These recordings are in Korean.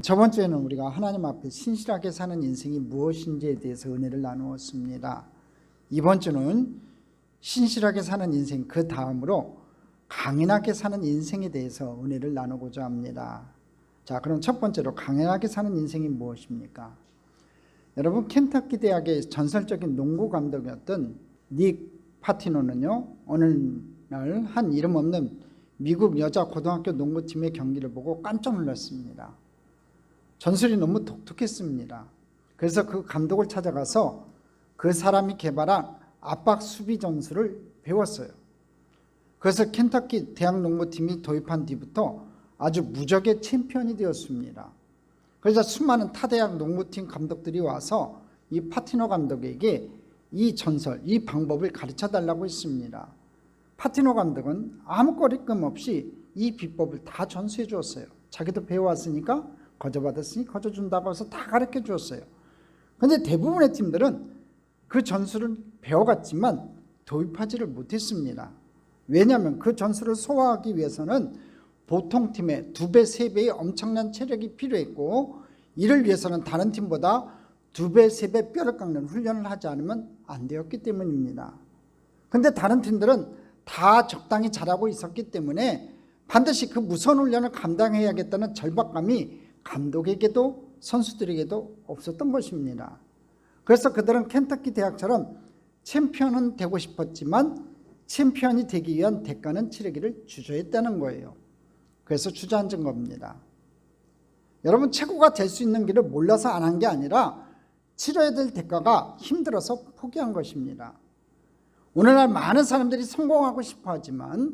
저번 주에는 우리가 하나님 앞에 신실하게 사는 인생이 무엇인지에 대해서 은혜를 나누었습니다. 이번 주는 신실하게 사는 인생, 그 다음으로 강인하게 사는 인생에 대해서 은혜를 나누고자 합니다. 자, 그럼 첫 번째로 강인하게 사는 인생이 무엇입니까? 여러분, 켄터키 대학의 전설적인 농구 감독이었던 닉 파티노는요, 어느 날 한 이름 없는 미국 여자 고등학교 농구팀의 경기를 보고 깜짝 놀랐습니다. 전술이 너무 독특했습니다. 그래서 그 감독을 찾아가서 그 사람이 개발한 압박 수비 전술을 배웠어요. 그래서 켄터키 대학 농구팀이 도입한 뒤부터 아주 무적의 챔피언이 되었습니다. 그래서 수많은 타대학 농구팀 감독들이 와서 이 파티노 감독에게 이 전설, 이 방법을 가르쳐 달라고 했습니다. 파티노 감독은 아무 거리낌 없이 이 비법을 다 전수해 주었어요. 자기도 배워왔으니까, 거저받았으니 거저준다고 해서 다 가르쳐 주었어요. 그런데 대부분의 팀들은 그 전술을 배워갔지만 도입하지를 못했습니다. 왜냐하면 그 전술을 소화하기 위해서는 보통 팀의 2배, 3배의 엄청난 체력이 필요했고, 이를 위해서는 다른 팀보다 2배, 3배 뼈를 깎는 훈련을 하지 않으면 안 되었기 때문입니다. 그런데 다른 팀들은 다 적당히 잘하고 있었기 때문에 반드시 그 무서운 훈련을 감당해야겠다는 절박감이 감독에게도 선수들에게도 없었던 것입니다. 그래서 그들은 켄터키 대학처럼 챔피언은 되고 싶었지만 챔피언이 되기 위한 대가는 치르기를 주저했다는 거예요. 그래서 주저앉은 겁니다. 여러분, 최고가 될 수 있는 길을 몰라서 안 한 게 아니라 치러야 될 대가가 힘들어서 포기한 것입니다. 오늘날 많은 사람들이 성공하고 싶어 하지만,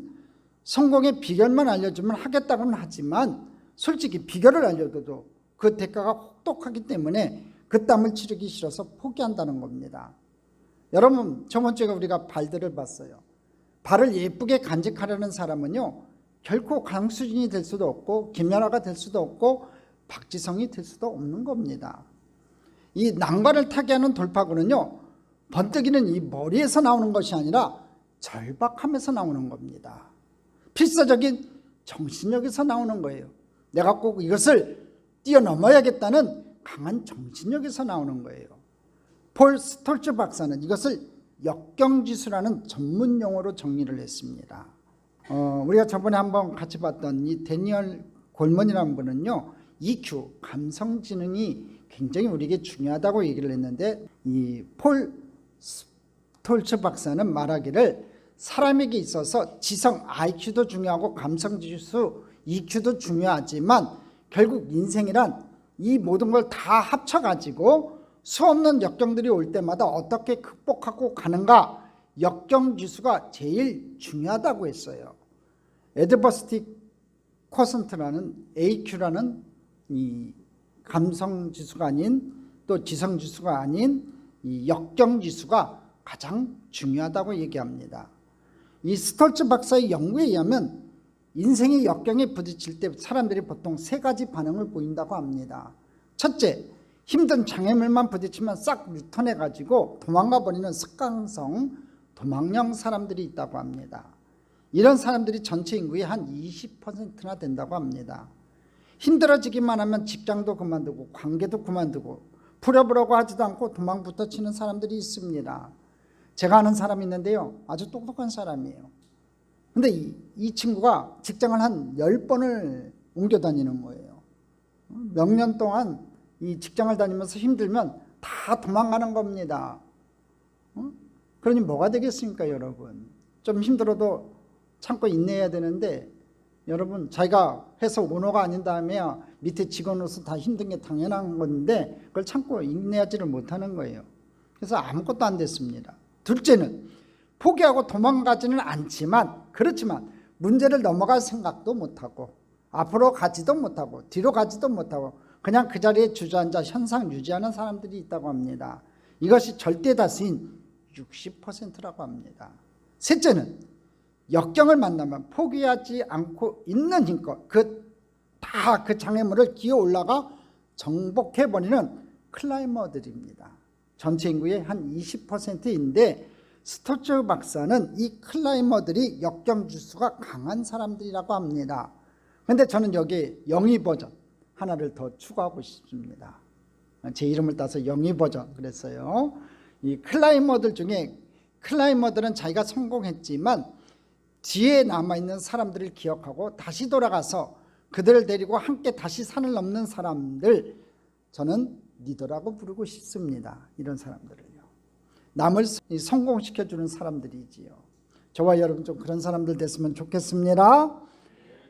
성공의 비결만 알려주면 하겠다고는 하지만 솔직히 비결을 알려줘도 그 대가가 혹독하기 때문에 그 땀을 치르기 싫어서 포기한다는 겁니다. 여러분, 저번 주에 우리가 발들을 봤어요. 발을 예쁘게 간직하려는 사람은요, 결코 강수진이 될 수도 없고 김연아가 될 수도 없고 박지성이 될 수도 없는 겁니다. 이 난관을 타게 하는 돌파구는요, 번뜩이는 이 머리에서 나오는 것이 아니라 절박함에서 나오는 겁니다. 필사적인 정신력에서 나오는 거예요. 내가 꼭 이것을 뛰어넘어야겠다는 강한 정신력에서 나오는 거예요. 폴 스톨츠 박사는 이것을 역경지수라는 전문 용어로 정리를 했습니다. 우리가 저번에 한번 같이 봤던 이 데니얼 골먼이라는 분은요, EQ, 감성지능이 굉장히 우리에게 중요하다고 얘기를 했는데, 이 폴 스톨츠 박사는 말하기를 사람에게 있어서 지성, IQ도 중요하고 감성지수, EQ도 중요하지만 결국 인생이란 이 모든 걸 다 합쳐가지고 수없는 역경들이 올 때마다 어떻게 극복하고 가는가, 역경지수가 제일 중요하다고 했어요. 애드버시티 쿼선트라는 AQ라는 이 감성지수가 아닌, 또 지성지수가 아닌 이 역경지수가 가장 중요하다고 얘기합니다. 이 스톨츠 박사의 연구에 의하면 인생의 역경에 부딪힐 때 사람들이 보통 3가지 반응을 보인다고 합니다. 첫째, 힘든 장애물만 부딪히면 싹 유턴해가지고 도망가 버리는 습관성 도망형 사람들이 있다고 합니다. 이런 사람들이 전체 인구의 한 20%나 된다고 합니다. 힘들어지기만 하면 직장도 그만두고 관계도 그만두고 풀어보려고 하지도 않고 도망부터 치는 사람들이 있습니다. 제가 아는 사람이 있는데요, 아주 똑똑한 사람이에요. 근데 이 친구가 직장을 한 10번을 옮겨 다니는 거예요. 몇 년 동안 이 직장을 다니면서 힘들면 다 도망가는 겁니다. 그러니 뭐가 되겠습니까, 여러분? 좀 힘들어도 참고 인내해야 되는데, 여러분, 자기가 회사 오너가 아닌 다음에 밑에 직원으로서 다 힘든 게 당연한 건데 그걸 참고 인내하지를 못하는 거예요. 그래서 아무것도 안 됐습니다. 둘째는 포기하고 도망가지는 않지만, 그렇지만 문제를 넘어갈 생각도 못하고 앞으로 가지도 못하고 뒤로 가지도 못하고 그냥 그 자리에 주저앉아 현상 유지하는 사람들이 있다고 합니다. 이것이 절대 다수인 60%라고 합니다. 셋째는 역경을 만나면 포기하지 않고 있는 힘껏 그 장애물을 기어 올라가 정복해버리는 클라이머들입니다. 전체 인구의 한 20%인데 스톨츠 박사는 이 클라이머들이 역경지수가 강한 사람들이라고 합니다. 그런데 저는 여기 영의 버전, 하나를 더 추가하고 싶습니다. 제 이름을 따서 영의 버전 그랬어요. 이 클라이머들 중에 클라이머들은 자기가 성공했지만 뒤에 남아있는 사람들을 기억하고 다시 돌아가서 그들을 데리고 함께 다시 산을 넘는 사람들, 저는 리더라고 부르고 싶습니다. 이런 사람들을요. 남을 성공시켜주는 사람들이지요. 저와 여러분 좀 그런 사람들 됐으면 좋겠습니다.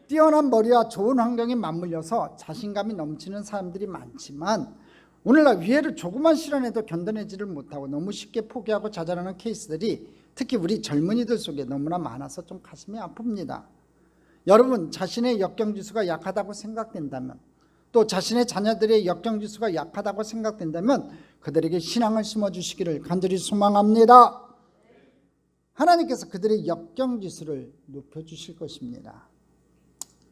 뛰어난 머리와 좋은 환경에 맞물려서 자신감이 넘치는 사람들이 많지만 오늘날 위해를 조금만 실현해도 견뎌내지를 못하고 너무 쉽게 포기하고 좌절하는 케이스들이 특히 우리 젊은이들 속에 너무나 많아서 좀 가슴이 아픕니다. 여러분 자신의 역경지수가 약하다고 생각된다면, 또 자신의 자녀들의 역경지수가 약하다고 생각된다면 그들에게 신앙을 심어주시기를 간절히 소망합니다. 하나님께서 그들의 역경지수를 높여주실 것입니다.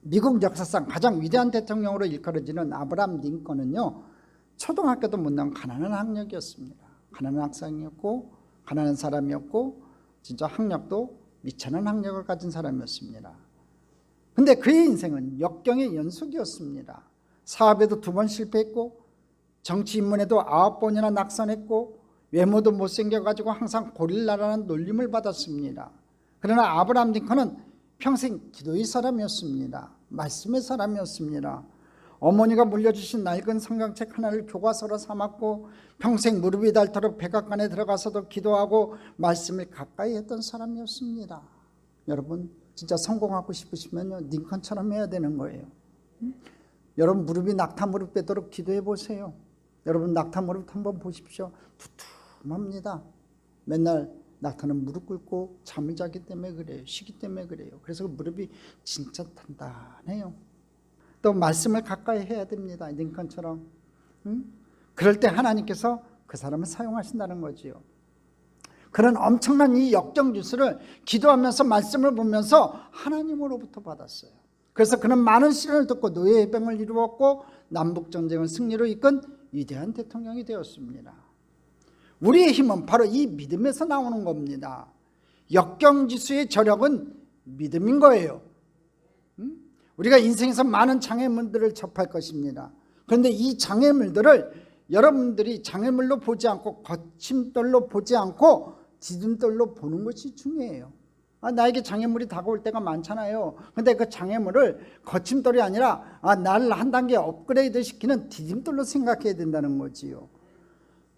미국 역사상 가장 위대한 대통령으로 일컬어지는 아브라함 링컨은요, 초등학교도 못 나온 가난한 학력이었습니다. 가난한 학생이었고 가난한 사람이었고 진짜 학력도 미천한 학력을 가진 사람이었습니다. 근데 그의 인생은 역경의 연속이었습니다. 사업에도 2번 실패했고 정치 입문에도 9번이나 낙선했고 외모도 못생겨가지고 항상 고릴라라는 놀림을 받았습니다. 그러나 아브라함 링컨은 평생 기도의 사람이었습니다. 말씀의 사람이었습니다. 어머니가 물려주신 낡은 성경책 하나를 교과서로 삼았고 평생 무릎이 닳도록 백악관에 들어가서도 기도하고 말씀을 가까이 했던 사람이었습니다. 여러분 진짜 성공하고 싶으시면요, 링컨처럼 해야 되는 거예요. 여러분 무릎이 낙타 무릎 되도록 기도해 보세요. 여러분 낙타 무릎 한번 보십시오. 두툼합니다. 맨날 낙타는 무릎 꿇고 잠을 자기 때문에 그래요. 쉬기 때문에 그래요. 그래서 그 무릎이 진짜 단단해요. 또 말씀을 가까이 해야 됩니다. 링컨처럼. 그럴 때 하나님께서 그 사람을 사용하신다는 거지요. 그런 엄청난 이 역경지수를 기도하면서 말씀을 보면서 하나님으로부터 받았어요. 그래서 그는 많은 시련을 듣고 노예 해병을 이루었고 남북전쟁을 승리로 이끈 위대한 대통령이 되었습니다. 우리의 힘은 바로 이 믿음에서 나오는 겁니다. 역경지수의 저력은 믿음인 거예요. 우리가 인생에서 많은 장애물들을 접할 것입니다. 그런데 이 장애물들을 여러분들이 장애물로 보지 않고 거침돌로 보지 않고 디딤돌로 보는 것이 중요해요. 나에게 장애물이 다가올 때가 많잖아요. 그런데 그 장애물을 거침돌이 아니라 나를 한 단계 업그레이드 시키는 디딤돌로 생각해야 된다는 거지요.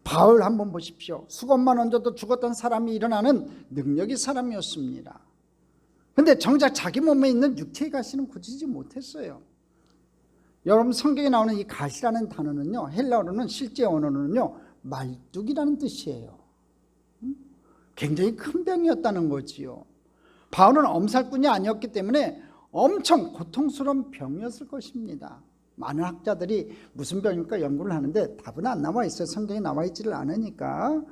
바울 한번 보십시오. 수건만 얹어도 죽었던 사람이 일어나는 능력의 사람이었습니다. 근데 정작 자기 몸에 있는 육체의 가시는 고치지 못했어요. 여러분 성경에 나오는 이 가시라는 단어는요, 헬라어로는 실제 언어로는요 말뚝이라는 뜻이에요. 굉장히 큰 병이었다는 거지요. 바울은 엄살꾼이 아니었기 때문에 엄청 고통스러운 병이었을 것입니다. 많은 학자들이 무슨 병일까 연구를 하는데 답은 안 나와 있어요. 성경에 나와 있지를 않으니까.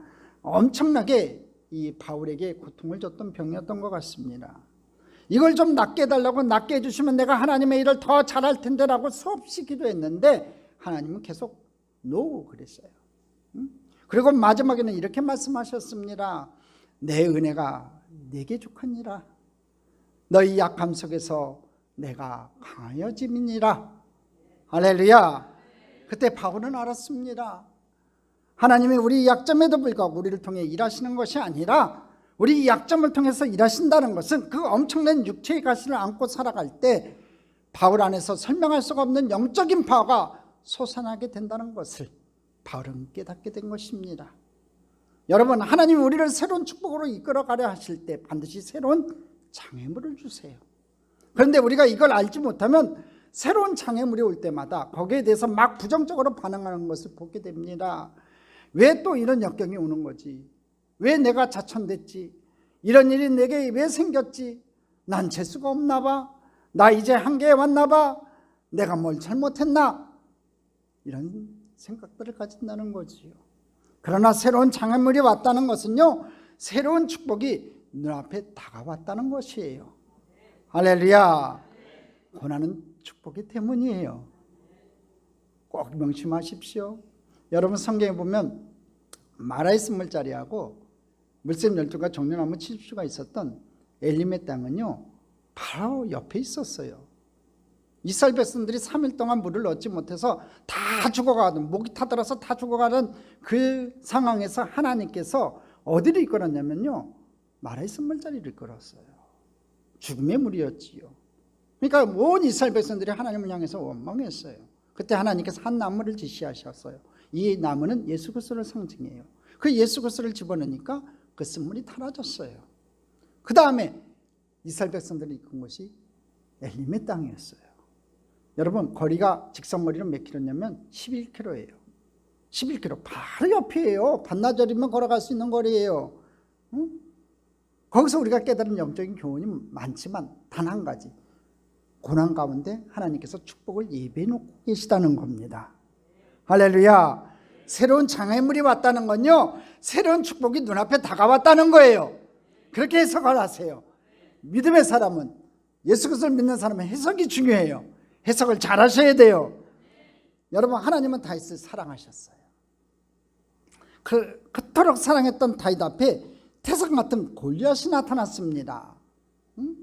엄청나게 이 바울에게 고통을 줬던 병이었던 것 같습니다. 이걸 좀 낫게 해달라고, 낫게 해주시면 내가 하나님의 일을 더 잘할 텐데 라고 수없이 기도했는데 하나님은 계속 노 그랬어요. 그리고 마지막에는 이렇게 말씀하셨습니다. 내 은혜가 내게 족하니라. 너희 약함 속에서 내가 강하여짐이니라. 할렐루야. 그때 바울은 알았습니다. 하나님이 우리 약점에도 불구하고 우리를 통해 일하시는 것이 아니라 우리 약점을 통해서 일하신다는 것은 그 엄청난 육체의 가시를 안고 살아갈 때 바울 안에서 설명할 수가 없는 영적인 파워가 솟아나게 된다는 것을 바울은 깨닫게 된 것입니다. 여러분 하나님이 우리를 새로운 축복으로 이끌어가려 하실 때 반드시 새로운 장애물을 주세요. 그런데 우리가 이걸 알지 못하면 새로운 장애물이 올 때마다 거기에 대해서 막 부정적으로 반응하는 것을 보게 됩니다. 왜 또 이런 역경이 오는 거지? 왜 내가 자천됐지? 이런 일이 내게 왜 생겼지? 난 재수가 없나 봐. 나 이제 한계에 왔나 봐. 내가 뭘 잘못했나? 이런 생각들을 가진다는 거지요. 그러나 새로운 장애물이 왔다는 것은요, 새로운 축복이 눈앞에 다가왔다는 것이에요. 할렐루야. 고난은 축복이 때문이에요. 꼭 명심하십시오. 여러분 성경에 보면 마라이스 물자리하고 물샘 12가 종려나무 70수가 있었던 엘림의 땅은요 바로 옆에 있었어요. 이스라엘 백성들이 3일 동안 물을 얻지 못해서 다 죽어가는, 목이 타들어서 다 죽어가는 그 상황에서 하나님께서 어디를 이끌었냐면요, 마라의 선물자리를 이끌었어요. 죽음의 물이었지요. 그러니까 온 이스라엘 백성들이 하나님을 향해서 원망했어요. 그때 하나님께서 한 나무를 지시하셨어요. 이 나무는 예수 그리스도를 상징해요. 그 예수 그리스도를 집어넣으니까 그 쓴물이 타라졌어요. 그 다음에 이스라엘 백성들이 이끈 곳이 엘림의 땅이었어요. 여러분, 거리가 직선거리로 몇 킬로냐면 11km예요. 11km 바로 옆이에요. 반나절이면 걸어갈 수 있는 거리예요. 응? 거기서 우리가 깨달은 영적인 교훈이 많지만 단 한 가지, 고난 가운데 하나님께서 축복을 예배해 놓고 계시다는 겁니다. 할렐루야. 새로운 장애물이 왔다는 건요, 새로운 축복이 눈앞에 다가왔다는 거예요. 그렇게 해석을 하세요. 믿음의 사람은, 예수 그리스도를 믿는 사람은 해석이 중요해요. 해석을 잘 하셔야 돼요. 여러분, 하나님은 다윗을 사랑하셨어요. 그토록 사랑했던 다윗 앞에 태산 같은 골리앗이 나타났습니다. 응?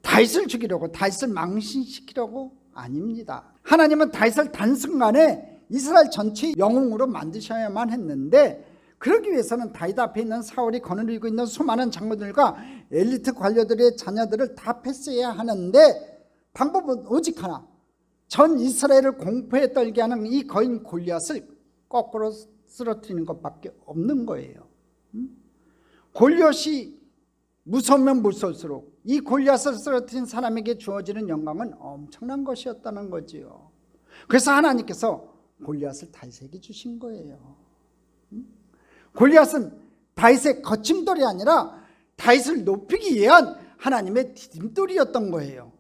다윗을 죽이려고, 다윗을 망신시키려고 아닙니다. 하나님은 다윗을 단순간에 이스라엘 전체의 영웅으로 만드셔야만 했는데, 그러기 위해서는 다윗 앞에 있는 사울이 거느리고 있는 수많은 장로들과 엘리트 관료들의 자녀들을 다 패스해야 하는데, 방법은 오직 하나, 전 이스라엘을 공포에 떨게 하는 이 거인 골리앗을 거꾸로 쓰러뜨리는 것밖에 없는 거예요. 골리앗이 무서우면 무서울수록 이 골리앗을 쓰러뜨린 사람에게 주어지는 영광은 엄청난 것이었다는 거지요. 그래서 하나님께서 골리앗을 다윗에게 주신 거예요. 골리앗은 다윗의 거침돌이 아니라 다윗을 높이기 위한 하나님의 디딤돌이었던 거예요.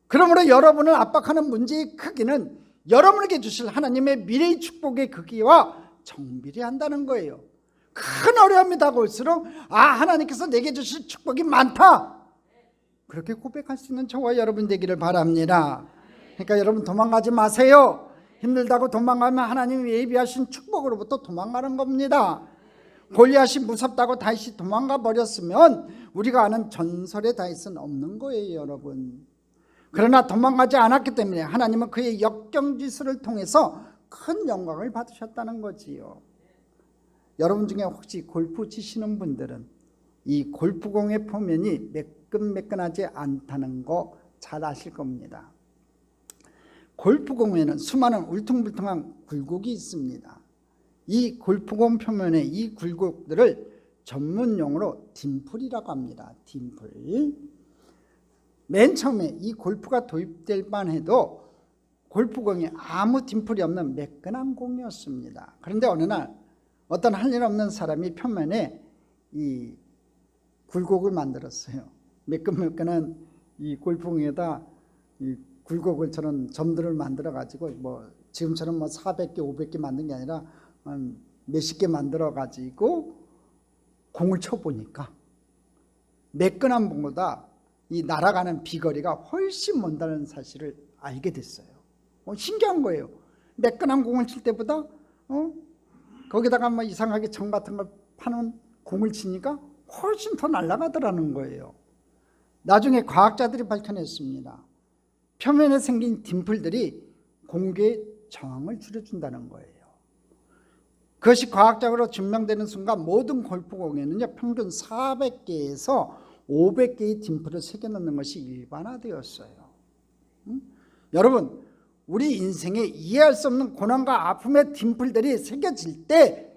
그러므로 여러분을 압박하는 문제의 크기는 여러분에게 주실 하나님의 미래의 축복의 크기와 정비례한다는 거예요. 큰 어려움이 다가올수록 하나님께서 내게 주실 축복이 많다, 그렇게 고백할 수 있는 저와 여러분 되기를 바랍니다. 그러니까 여러분, 도망가지 마세요. 힘들다고 도망가면 하나님이 예비하신 축복으로부터 도망가는 겁니다. 골리앗이 무섭다고 다윗이 도망가 버렸으면 우리가 아는 전설의 다윗은 없는 거예요, 여러분. 그러나 도망가지 않았기 때문에 하나님은 그의 역경지수를 통해서 큰 영광을 받으셨다는 거지요. 여러분 중에 혹시 골프 치시는 분들은 이 골프공의 표면이 매끈매끈하지 않다는 거 잘 아실 겁니다. 골프공에는 수많은 울퉁불퉁한 굴곡이 있습니다. 이 골프공 표면에 이 굴곡들을 전문용어로 딤플이라고 합니다. 딤플. 맨 처음에 이 골프가 도입될 만해도 골프공이 아무 딤플이 없는 매끈한 공이었습니다. 그런데 어느 날 어떤 할 일 없는 사람이 표면에 이 굴곡을 만들었어요. 매끈매끈한 이 골프공에다 이 굴곡을 저런 점들을 만들어 가지고 지금처럼 400개 500개 만든 게 아니라 몇십 개 만들어 가지고 공을 쳐보니까 매끈한 공보다 이 날아가는 비거리가 훨씬 먼다는 사실을 알게 됐어요. 신기한 거예요. 매끈한 공을 칠 때보다 거기다가 이상하게 정 같은 걸 파는 공을 치니까 훨씬 더 날아가더라는 거예요. 나중에 과학자들이 밝혀냈습니다. 표면에 생긴 딤플들이 공기의 저항을 줄여준다는 거예요. 그것이 과학적으로 증명되는 순간 모든 골프공에는요, 평균 400개에서 500개의 딤플을 새겨넣는 것이 일반화되었어요. 여러분, 우리 인생에 이해할 수 없는 고난과 아픔의 딤플들이 새겨질 때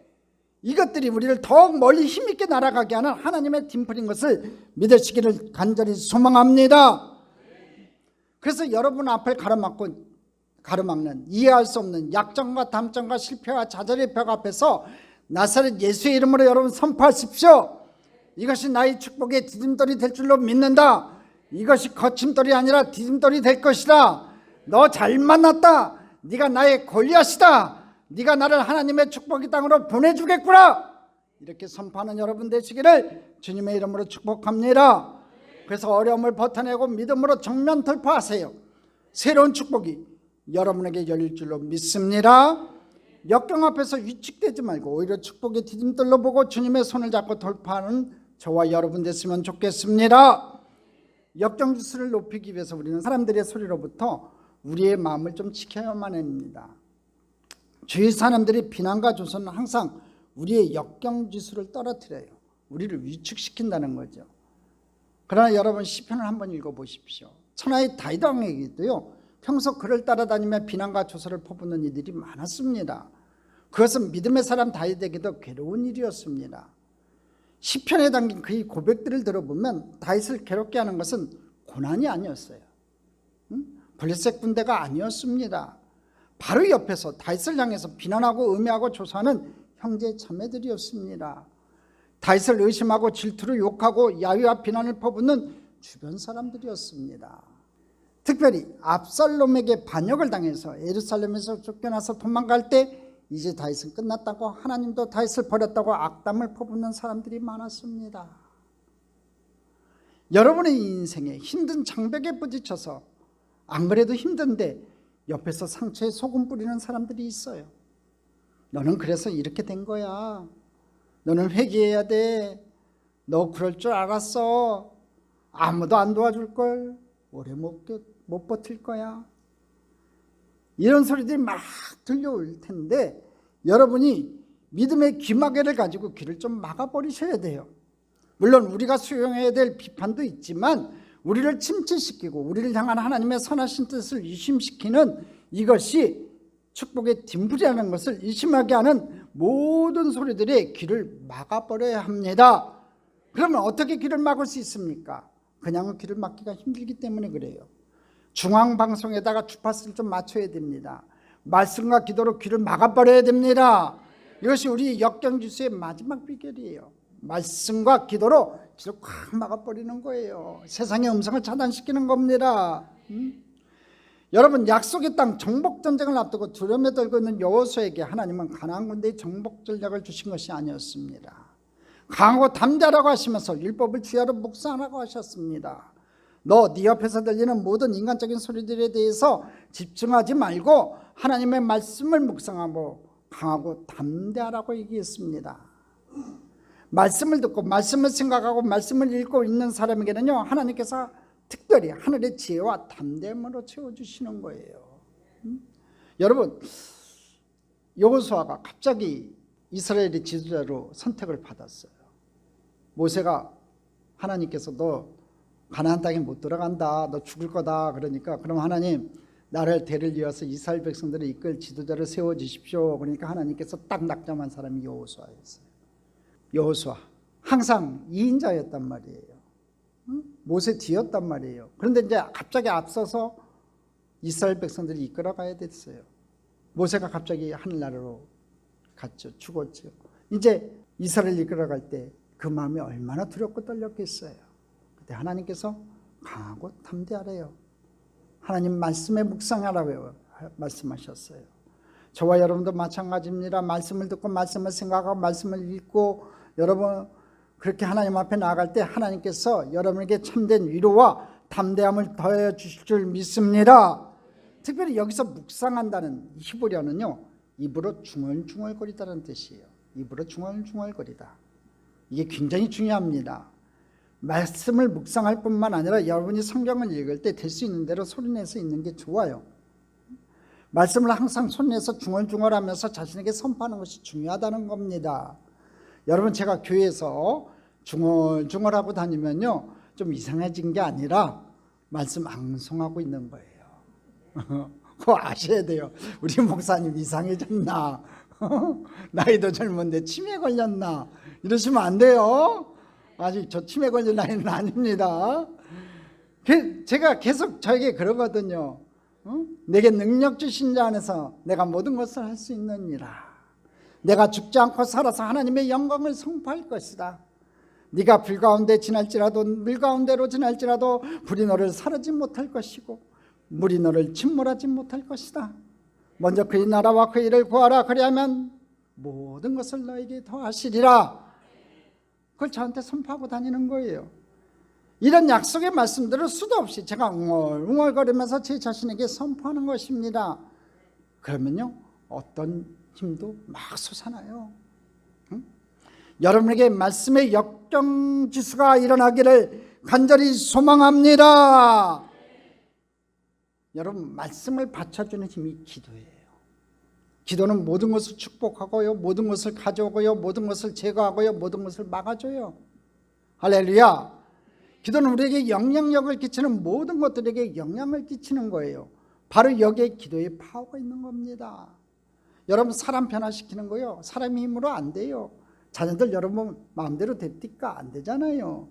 이것들이 우리를 더욱 멀리 힘있게 날아가게 하는 하나님의 딤플인 것을 믿으시기를 간절히 소망합니다. 그래서 여러분 앞을 가로막는 이해할 수 없는 약점과 담점과 실패와 좌절의 벽 앞에서 나사렛 예수의 이름으로 여러분 선포하십시오. 이것이 나의 축복의 디딤돌이 될 줄로 믿는다. 이것이 거침돌이 아니라 디딤돌이 될 것이다. 너 잘 만났다. 네가 나의 골리앗이다. 네가 나를 하나님의 축복의 땅으로 보내주겠구나. 이렇게 선포하는 여러분 되시기를 주님의 이름으로 축복합니다. 그래서 어려움을 버텨내고 믿음으로 정면 돌파하세요. 새로운 축복이 여러분에게 열릴 줄로 믿습니다. 역경 앞에서 위축되지 말고 오히려 축복의 디딤돌로 보고 주님의 손을 잡고 돌파하는 저와 여러분 됐으면 좋겠습니다. 역경지수를 높이기 위해서 우리는 사람들의 소리로부터 우리의 마음을 좀 지켜야만 합니다. 주위 사람들이 비난과 조소는 항상 우리의 역경지수를 떨어뜨려요. 우리를 위축시킨다는 거죠. 그러나 여러분 시편을 한번 읽어보십시오. 천하의 다윗 왕에게도요 평소 그를 따라다니며 비난과 조소를 퍼붓는 이들이 많았습니다. 그것은 믿음의 사람 다윗에게도 괴로운 일이었습니다. 시편에 담긴 그의 고백들을 들어보면 다윗을 괴롭게 하는 것은 고난이 아니었어요. 블레셋 군대가 아니었습니다. 바로 옆에서 다윗을 향해서 비난하고 음해하고 조소하는 형제 자매들이었습니다. 다윗을 의심하고 질투로 욕하고 야유와 비난을 퍼붓는 주변 사람들이었습니다. 특별히 압살롬에게 반역을 당해서 예루살렘에서 쫓겨나서 도망갈 때 이제 다윗은 끝났다고, 하나님도 다윗을 버렸다고 악담을 퍼붓는 사람들이 많았습니다. 여러분의 인생에 힘든 장벽에 부딪혀서 안 그래도 힘든데 옆에서 상처에 소금 뿌리는 사람들이 있어요. 너는 그래서 이렇게 된 거야. 너는 회개해야 돼. 너 그럴 줄 알았어. 아무도 안 도와줄걸. 오래 못 버틸 거야. 이런 소리들이 막 들려올 텐데 여러분이 믿음의 귀마개를 가지고 귀를 좀 막아버리셔야 돼요. 물론 우리가 수용해야 될 비판도 있지만 우리를 침체시키고 우리를 향한 하나님의 선하신 뜻을 의심시키는, 이것이 축복의 뒷부리라는 것을 의심하게 하는 모든 소리들의 귀를 막아버려야 합니다. 그러면 어떻게 귀를 막을 수 있습니까? 그냥 귀를 막기가 힘들기 때문에 그래요. 중앙방송에다가 주파수를 좀 맞춰야 됩니다. 말씀과 기도로 귀를 막아버려야 됩니다. 이것이 우리 역경지수의 마지막 비결이에요. 말씀과 기도로 귀를 꽉 막아버리는 거예요. 세상의 음성을 차단시키는 겁니다. 여러분, 약속의 땅 정복전쟁을 앞두고 두려움에 떨고 있는 여호수아에게 하나님은 가나안 군대의 정복 전략을 주신 것이 아니었습니다. 강하고 담대하라고 하시면서 율법을 주야로 묵상하라고 하셨습니다. 너 네 옆에서 들리는 모든 인간적인 소리들에 대해서 집중하지 말고 하나님의 말씀을 묵상하고 강하고 담대하라고 얘기했습니다. 말씀을 듣고 말씀을 생각하고 말씀을 읽고 있는 사람에게는요 하나님께서 특별히 하늘의 지혜와 담대함으로 채워주시는 거예요. 여러분, 여호수아가 갑자기 이스라엘의 지도자로 선택을 받았어요. 모세가 하나님께서 너 가나안 땅에 못 들어간다, 너 죽을 거다. 그러니까 그럼 하나님 나를 대를 이어서 이스라엘 백성들을 이끌 지도자를 세워주십시오. 그러니까 하나님께서 딱 낙점한 사람이 여호수아였어요. 여호수아 항상 2인자였단 말이에요. 모세 뒤였단 말이에요. 그런데 이제 갑자기 앞서서 이스라엘 백성들이 이끌어가야 됐어요. 모세가 갑자기 하늘나라로 갔죠. 죽었죠. 이제 이스라엘 이끌어갈 때 그 마음이 얼마나 두렵고 떨렸겠어요. 그때 하나님께서 강하고 담대하래요. 하나님 말씀에 묵상하라고 말씀하셨어요. 저와 여러분도 마찬가지입니다. 말씀을 듣고 말씀을 생각하고 말씀을 읽고 여러분 그렇게 하나님 앞에 나아갈 때 하나님께서 여러분에게 참된 위로와 담대함을 더해 주실 줄 믿습니다. 특별히 여기서 묵상한다는 히브리어는요 입으로 중얼중얼거리다는 뜻이에요. 입으로 중얼중얼거리다. 이게 굉장히 중요합니다. 말씀을 묵상할 뿐만 아니라 여러분이 성경을 읽을 때 될 수 있는 대로 소리내서 읽는 게 좋아요. 말씀을 항상 소리내서 중얼중얼하면서 자신에게 선포하는 것이 중요하다는 겁니다. 여러분, 제가 교회에서 중얼중얼하고 다니면요 좀 이상해진 게 아니라 말씀 앙송하고 있는 거예요. 그거 아셔야 돼요. 우리 목사님 이상해졌나? 나이도 젊은데 치매 걸렸나? 이러시면 안 돼요. 아직 저 치매 걸릴 나이는 아닙니다. 제가 계속 저에게 그러거든요. 내게 능력 주신 자 안에서 내가 모든 것을 할 수 있느니라. 내가 죽지 않고 살아서 하나님의 영광을 선포할 것이다. 네가 불 가운데 지날지라도 물 가운데로 지날지라도 불이 너를 사르지 못할 것이고 물이 너를 침몰하지 못할 것이다. 먼저 그의 나라와 그 일을 구하라. 그리하면 모든 것을 너에게 더하시리라. 그걸 저한테 선포하고 다니는 거예요. 이런 약속의 말씀들을 수도 없이 제가 웅얼웅얼거리면서 제 자신에게 선포하는 것입니다. 그러면요 어떤 힘도 막 솟아나요. 여러분에게 말씀의 역경지수가 일어나기를 간절히 소망합니다. 여러분, 말씀을 받쳐주는 힘이 기도예요. 기도는 모든 것을 축복하고요, 모든 것을 가져오고요, 모든 것을 제거하고요, 모든 것을 막아줘요. 할렐루야. 기도는 우리에게 영향력을 끼치는 모든 것들에게 영향을 끼치는 거예요. 바로 여기에 기도의 파워가 있는 겁니다. 여러분, 사람 변화시키는 거요, 사람의 힘으로 안 돼요. 자녀들 여러분 마음대로 됩니까? 안 되잖아요.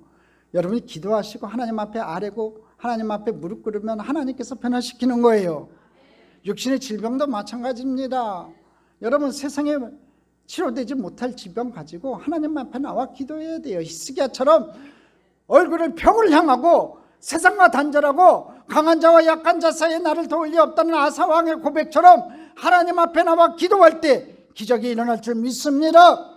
여러분이 기도하시고 하나님 앞에 아뢰고 하나님 앞에 무릎 꿇으면 하나님께서 변화시키는 거예요. 육신의 질병도 마찬가지입니다. 여러분, 세상에 치료되지 못할 질병 가지고 하나님 앞에 나와 기도해야 돼요. 히스기야처럼 얼굴을 벽을 향하고 세상과 단절하고 강한 자와 약한 자 사이에 나를 도울 리 없다는 아사왕의 고백처럼 하나님 앞에 나와 기도할 때 기적이 일어날 줄 믿습니다.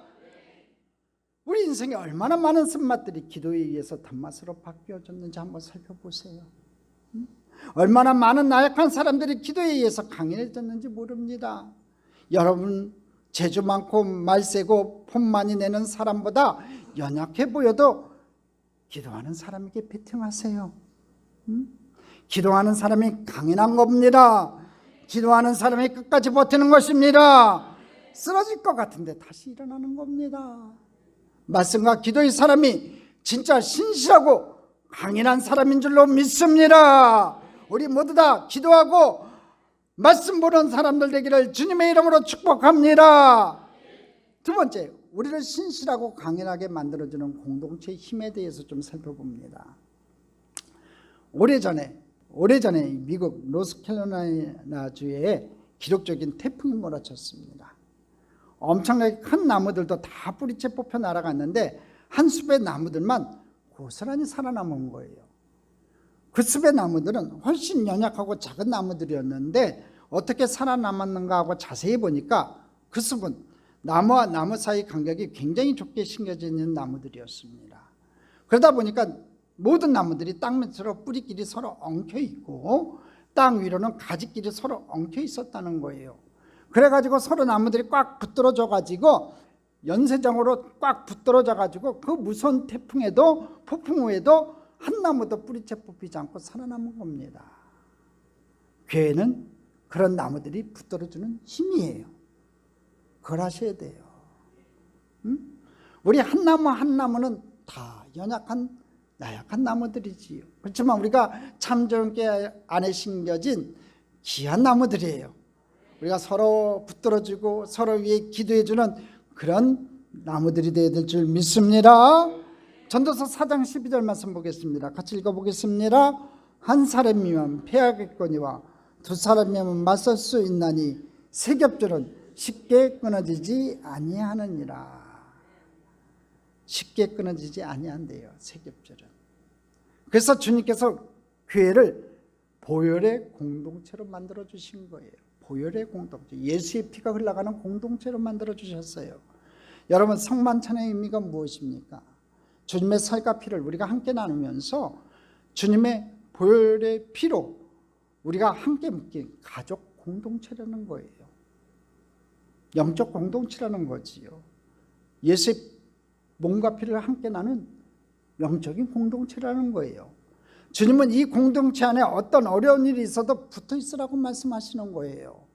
우리 인생에 얼마나 많은 쓴맛들이 기도에 의해서 단맛으로 바뀌어졌는지 한번 살펴보세요. 얼마나 많은 나약한 사람들이 기도에 의해서 강인해졌는지 모릅니다. 여러분, 재주 많고 말세고 폼 많이 내는 사람보다 연약해 보여도 기도하는 사람에게 베팅하세요. 기도하는 사람이 강인한 겁니다. 기도하는 사람이 끝까지 버티는 것입니다. 쓰러질 것 같은데 다시 일어나는 겁니다. 말씀과 기도의 사람이 진짜 신실하고 강인한 사람인 줄로 믿습니다. 우리 모두 다 기도하고 말씀 보는 사람들 되기를 주님의 이름으로 축복합니다. 두 번째, 우리를 신실하고 강인하게 만들어주는 공동체의 힘에 대해서 좀 살펴봅니다. 오래전에 미국 노스캐롤라이나주에 기록적인 태풍이 몰아쳤습니다. 엄청나게 큰 나무들도 다 뿌리채 뽑혀 날아갔는데 한 숲의 나무들만 고스란히 살아남은 거예요. 그 숲의 나무들은 훨씬 연약하고 작은 나무들이었는데 어떻게 살아남았는가 하고 자세히 보니까 그 숲은 나무와 나무 사이 간격이 굉장히 좁게 심겨져 있는 나무들이었습니다. 그러다 보니까 모든 나무들이 땅 밑으로 뿌리끼리 서로 엉켜 있고 땅 위로는 가지끼리 서로 엉켜 있었다는 거예요. 그래가지고 서로 나무들이 꽉 붙들어져 가지고 연쇄적으로 꽉 붙들어져 가지고 그 무서운 태풍에도 폭풍 후에도 한 나무도 뿌리채 뽑히지 않고 살아남은 겁니다. 교회는 그런 나무들이 붙들어주는 힘이에요. 그걸 하셔야 돼요. 우리 한 나무 한 나무는 다 나약한 나무들이지요. 그렇지만 우리가 참 좋은 게 안에 심겨진 귀한 나무들이에요. 우리가 서로 붙들어주고 서로 위해 기도해주는 그런 나무들이 되어야 될 줄 믿습니다. 전도서 4장 12절 말씀 보겠습니다. 같이 읽어보겠습니다. 한 사람이면 패하겠거니와 두 사람이면 맞설 수 있나니 세 겹줄은 쉽게 끊어지지 아니하느니라. 쉽게 끊어지지 아니한대요, 세 겹줄은. 그래서 주님께서 교회를 보혈의 공동체로 만들어 주신 거예요. 보혈의 공동체, 예수의 피가 흘러가는 공동체로 만들어 주셨어요. 여러분, 성만찬의 의미가 무엇입니까? 주님의 살과 피를 우리가 함께 나누면서 주님의 보혈의 피로 우리가 함께 묶인 가족 공동체라는 거예요. 영적 공동체라는 거지요. 예수의 몸과 피를 함께 나눈 영적인 공동체라는 거예요. 주님은 이 공동체 안에 어떤 어려운 일이 있어도 붙어 있으라고 말씀하시는 거예요.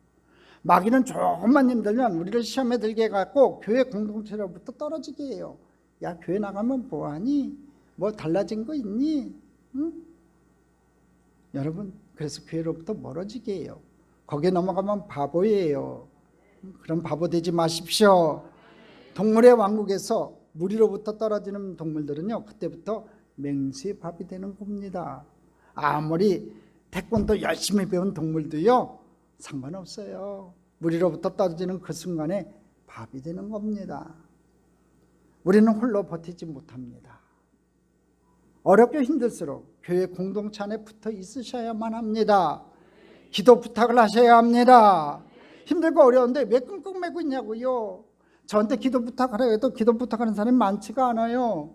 마귀는 조금만 힘들면 우리를 시험에 들게 해갖고 교회 공동체로부터 떨어지게 해요. 야, 교회 나가면 뭐하니? 뭐 달라진 거 있니? 응? 여러분, 그래서 교회로부터 멀어지게 해요. 거기에 넘어가면 바보예요. 그럼 바보 되지 마십시오. 동물의 왕국에서 무리로부터 떨어지는 동물들은요, 그때부터 맹수의 밥이 되는 겁니다. 아무리 태권도 열심히 배운 동물도요, 상관없어요. 무리로부터 떨어지는 그 순간에 밥이 되는 겁니다. 우리는 홀로 버티지 못합니다. 어렵게 힘들수록 교회 공동체 안에 붙어 있으셔야만 합니다. 기도 부탁을 하셔야 합니다. 힘들고 어려운데 왜 끙끙 매고 있냐고요. 저한테 기도 부탁하라 해도 기도 부탁하는 사람이 많지가 않아요.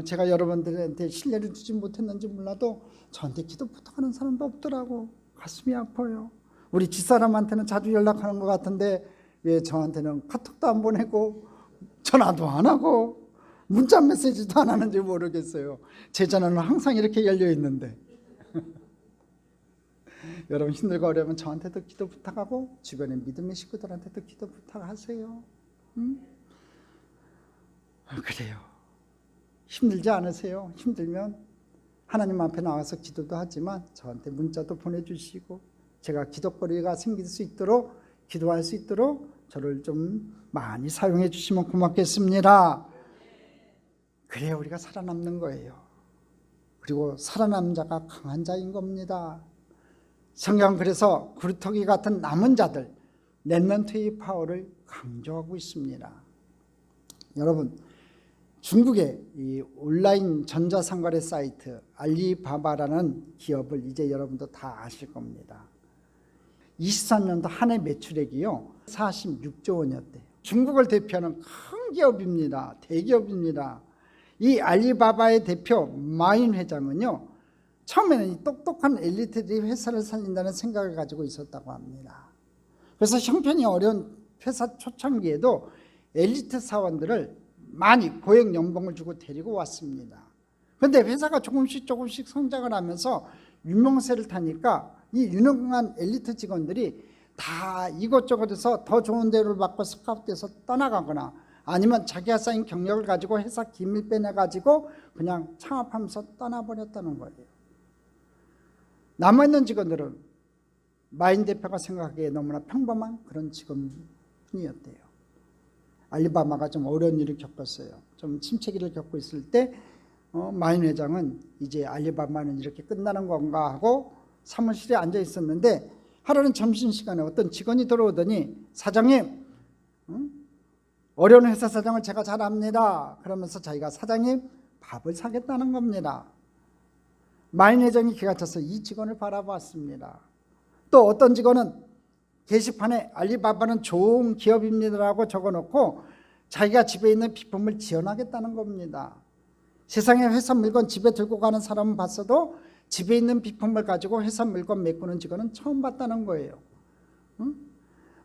제가 여러분들한테 신뢰를 주지 못했는지 몰라도 저한테 기도 부탁하는 사람도 없더라고. 가슴이 아파요. 우리 집사람한테는 자주 연락하는 것 같은데 왜 저한테는 카톡도 안 보내고 전화도 안 하고 문자 메시지도 안 하는지 모르겠어요. 제 전화는 항상 이렇게 열려 있는데. 여러분 힘들고 어려우면 저한테도 기도 부탁하고 주변의 믿음의 식구들한테도 기도 부탁하세요. 그래요. 힘들지 않으세요? 힘들면 하나님 앞에 나와서 기도도 하지만 저한테 문자도 보내주시고 제가 기도거리가 생길 수 있도록 기도할 수 있도록 저를 좀 많이 사용해 주시면 고맙겠습니다. 그래야 우리가 살아남는 거예요. 그리고 살아남은 자가 강한 자인 겁니다. 성경 그래서 구루터기 같은 남은 자들 렘넌트의 파워를 강조하고 있습니다. 여러분 중국의 이 온라인 전자상거래 사이트 알리바바라는 기업을 이제 여러분도 다 아실 겁니다. 23년도 한 해 매출액이요 46조 원이었대요. 중국을 대표하는 큰 기업입니다. 대기업입니다. 이 알리바바의 대표 마인 회장은요 처음에는 이 똑똑한 엘리트들이 회사를 살린다는 생각을 가지고 있었다고 합니다. 그래서 형편이 어려운 회사 초창기에도 엘리트 사원들을 많이 고액 연봉을 주고 데리고 왔습니다. 그런데 회사가 조금씩 성장을 하면서 유명세를 타니까 이 유능한 엘리트 직원들이 다 이곳저곳에서 더 좋은 대우를 받고 스카우트돼서 떠나가거나 아니면 자기가 쌓인 경력을 가지고 회사 기밀 빼내가지고 그냥 창업하면서 떠나버렸다는 거예요. 남아있는 직원들은 마인 대표가 생각하기에 너무나 평범한 그런 직원뿐이었대요. 알리바바가 좀 어려운 일을 겪었어요. 좀 침체기를 겪고 있을 때 마인 회장은 이제 알리바바는 이렇게 끝나는 건가 하고 사무실에 앉아 있었는데 하루는 점심시간에 어떤 직원이 들어오더니 사장님 어려운 회사 사정을 제가 잘 압니다. 그러면서 자기가 사장님 밥을 사겠다는 겁니다. 마인 회장이 기가 차서 이 직원을 바라봤습니다. 또 어떤 직원은 게시판에 알리바바는 좋은 기업입니다라고 적어놓고 자기가 집에 있는 비품을 지원하겠다는 겁니다. 세상에 회사 물건 집에 들고 가는 사람은 봤어도 집에 있는 비품을 가지고 회사 물건 메꾸는 직원은 처음 봤다는 거예요.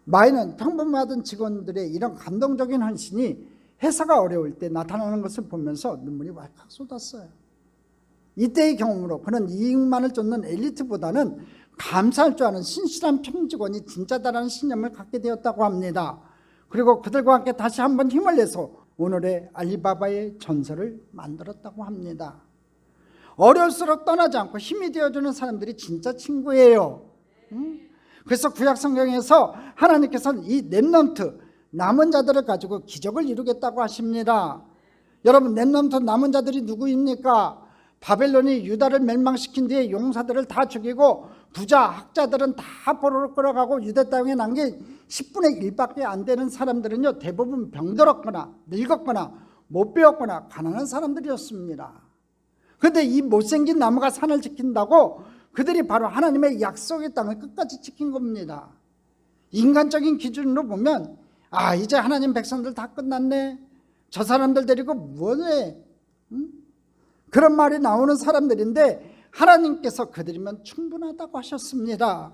마인은 평범하던 직원들의 이런 감동적인 헌신이 회사가 어려울 때 나타나는 것을 보면서 눈물이 왈칵 쏟았어요. 이때의 경험으로 그는 이익만을 쫓는 엘리트보다는 감사할 줄 아는 신실한 평직원이 진짜다라는 신념을 갖게 되었다고 합니다. 그리고 그들과 함께 다시 한번 힘을 내서 오늘의 알리바바의 전설을 만들었다고 합니다. 어려울수록 떠나지 않고 힘이 되어주는 사람들이 진짜 친구예요. 그래서 구약 성경에서 하나님께서는 이 렘넌트 남은 자들을 가지고 기적을 이루겠다고 하십니다. 여러분 렘넌트 남은 자들이 누구입니까? 바벨론이 유다를 멸망시킨 뒤에 용사들을 다 죽이고 부자 학자들은 다 포로로 끌어가고 유대 땅에 남긴 10분의 1밖에 안 되는 사람들은요 대부분 병들었거나 늙었거나 못 배웠거나 가난한 사람들이었습니다. 그런데 이 못생긴 나무가 산을 지킨다고 그들이 바로 하나님의 약속의 땅을 끝까지 지킨 겁니다. 인간적인 기준으로 보면 이제 하나님 백성들 다 끝났네. 저 사람들 데리고 뭐해? 그런 말이 나오는 사람들인데 하나님께서 그들이면 충분하다고 하셨습니다.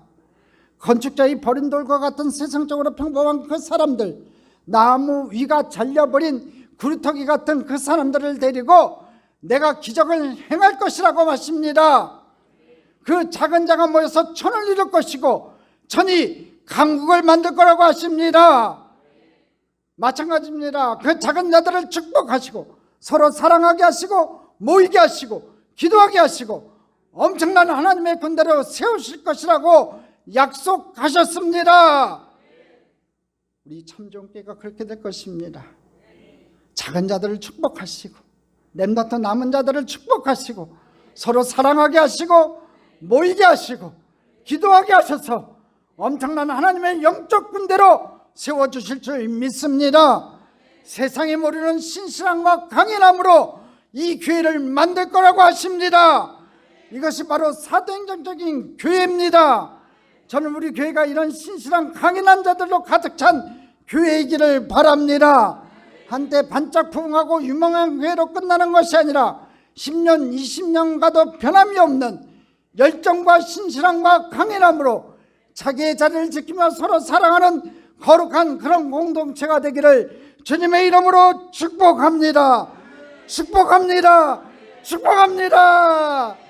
건축자의 버린 돌과 같은 세상적으로 평범한 그 사람들, 나무 위가 잘려버린 구루터기 같은 그 사람들을 데리고 내가 기적을 행할 것이라고 하십니다. 그 작은 자가 모여서 천을 이룰 것이고 천이 강국을 만들 거라고 하십니다. 마찬가지입니다. 그 작은 자들을 축복하시고 서로 사랑하게 하시고 모이게 하시고 기도하게 하시고 엄청난 하나님의 군대로 세우실 것이라고 약속하셨습니다. 우리 참종교회가 그렇게 될 것입니다. 작은 자들을 축복하시고 렘넌트 남은 자들을 축복하시고 서로 사랑하게 하시고 모이게 하시고 기도하게 하셔서 엄청난 하나님의 영적 군대로 세워주실 줄 믿습니다. 세상이 모르는 신실함과 강인함으로 이 교회를 만들 거라고 하십니다. 이것이 바로 사도행전적인 교회입니다. 저는 우리 교회가 이런 신실한 강인한 자들로 가득 찬 교회이기를 바랍니다. 한때 반짝 부흥하고 유명한 교회로 끝나는 것이 아니라 10년, 20년 가도 변함이 없는 열정과 신실함과 강인함으로 자기의 자리를 지키며 서로 사랑하는 거룩한 그런 공동체가 되기를 주님의 이름으로 축복합니다. 축복합니다. 축복합니다.